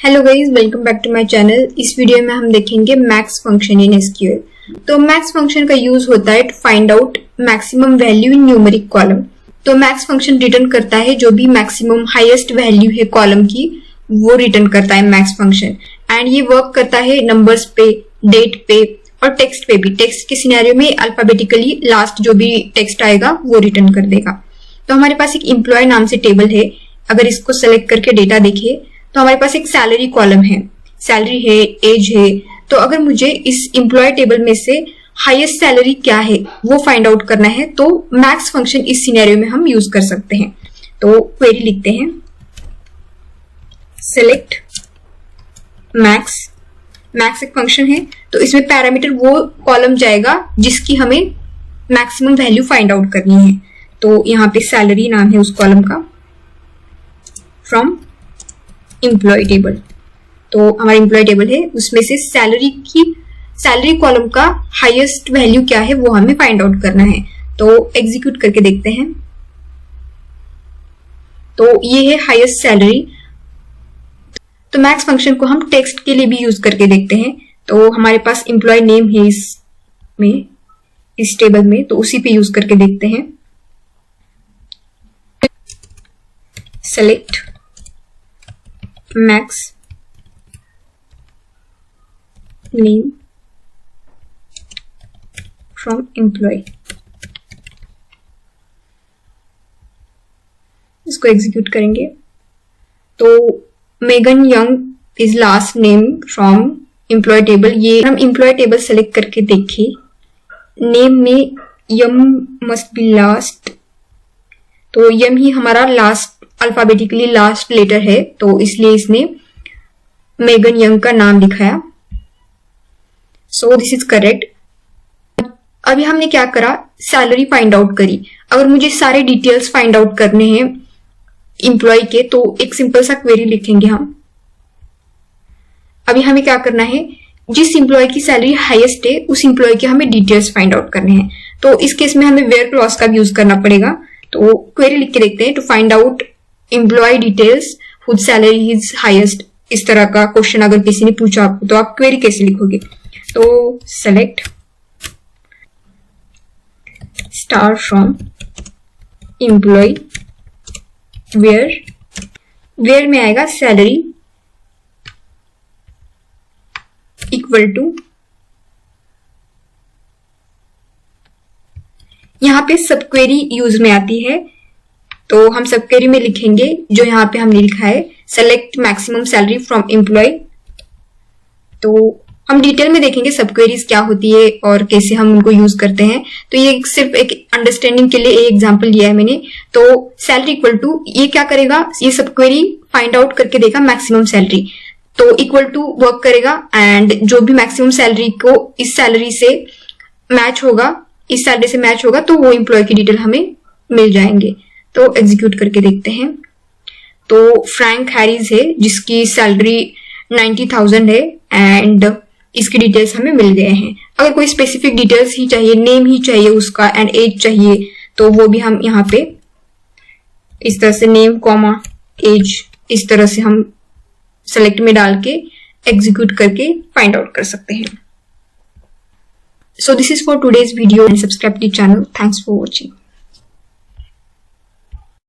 Hello guys, welcome back to my channel. इस video में हम देखेंगे मैक्स फंक्शन इन एसक्यूएल। तो मैक्स फंक्शन का यूज होता है to find out maximum value in numeric column. तो मैक्स फंक्शन रिटर्न करता है जो भी मैक्सिमम हाईएस्ट वैल्यू है कॉलम की, वो रिटर्न करता है मैक्स फंक्शन। एंड ये वर्क करता है नंबर्स पे, डेट पे और टेक्स्ट पे भी। टेक्स्ट के सिनेरियो में अल्फाबेटिकली लास्ट जो भी टेक्स्ट आएगा वो रिटर्न कर देगा। तो हमारे पास एक एम्प्लॉय नाम से टेबल है। अगर इसको सेलेक्ट करके डेटा देखे तो हमारे पास एक सैलरी कॉलम है, सैलरी है, एज है। तो अगर मुझे इस एम्प्लॉय टेबल में से हाईएस्ट सैलरी क्या है वो फाइंड आउट करना है तो मैक्स फंक्शन इस सिनेरियो में हम यूज कर सकते हैं। तो क्वेरी लिखते हैं, सेलेक्ट मैक्स। मैक्स एक फंक्शन है तो इसमें पैरामीटर वो कॉलम जाएगा जिसकी हमें मैक्सिमम वैल्यू फाइंड आउट करनी है। तो यहाँ पे सैलरी नाम है उस कॉलम का, फ्रॉम एम्प्लॉय टेबल। तो हमारा एम्प्लॉय टेबल है, उसमें से सैलरी कॉलम का हाईएस्ट वैल्यू क्या है वो हमें फाइंड आउट करना है। तो एग्जीक्यूट करके देखते हैं। तो ये है हाईएस्ट सैलरी। तो मैक्स फंक्शन को हम टेक्स्ट के लिए भी यूज करके देखते हैं। तो हमारे पास एम्प्लॉय नेम है इस टेबल में, तो उसी पे यूज करके देखते हैं। Select max name from employ. इसको एग्जीक्यूट करेंगे तो Megan young is last name from employ table. ये हम एम्प्लॉय टेबल सेलेक्ट करके देखें, नेम में यम मस्ट बी लास्ट। तो यम ही हमारा लास्ट अल्फाबेटिकली लास्ट लेटर है, तो इसलिए इसने मेगन यंग का नाम दिखाया। So this is correct. अभी हमने क्या करा, सैलरी फाइंड आउट करी। अगर मुझे सारे डिटेल्स फाइंड आउट करने हैं एम्प्लॉय के तो एक सिंपल सा क्वेरी लिखेंगे हम। अभी हमें क्या करना है, जिस एम्प्लॉय की सैलरी हाईएस्ट है उस एम्प्लॉय के हमें डिटेल्स फाइंड आउट करने हैं। तो इस केस में हमें वेयर क्लॉज का भी यूज करना पड़ेगा। तो क्वेरी लिख के देखते हैं, to find out employee details whose salary is highest. इस तरह का क्वेश्चन अगर किसी ने पूछा आपको तो आप क्वेरी कैसे लिखोगे। तो select star from employee where में आएगा सैलरी इक्वल टू, यहां पे सब क्वेरी यूज में आती है तो हम सब क्वेरी में लिखेंगे जो यहाँ पे हमने लिखा है, select maximum salary from employ. तो हम डिटेल में देखेंगे सब क्वेरीज क्या होती है और कैसे हम उनको यूज करते हैं। तो ये सिर्फ एक अंडरस्टैंडिंग के लिए एक एग्जांपल लिया है मैंने। तो सैलरी इक्वल टू, ये क्या करेगा, ये सब क्वेरी फाइंड आउट करके देगा मैक्सिमम सैलरी। तो इक्वल टू वर्क करेगा एंड जो भी मैक्सिमम सैलरी को इस सैलरी से मैच होगा, इस सैलरी से मैच होगा तो वो एम्प्लॉय की डिटेल हमें मिल जाएंगे। तो एग्जीक्यूट करके देखते हैं। तो फ्रैंक हैरिस है जिसकी सैलरी 90,000 है एंड इसकी डिटेल्स हमें मिल गए हैं। अगर कोई स्पेसिफिक डिटेल्स ही चाहिए, नेम ही चाहिए उसका एंड एज चाहिए, तो वो भी हम यहाँ पे इस तरह से नेम कॉमा एज इस तरह से हम सेलेक्ट में डाल के एग्जीक्यूट करके फाइंड आउट कर सकते हैं। So this is for today's video and subscribe to the channel. Thanks for watching.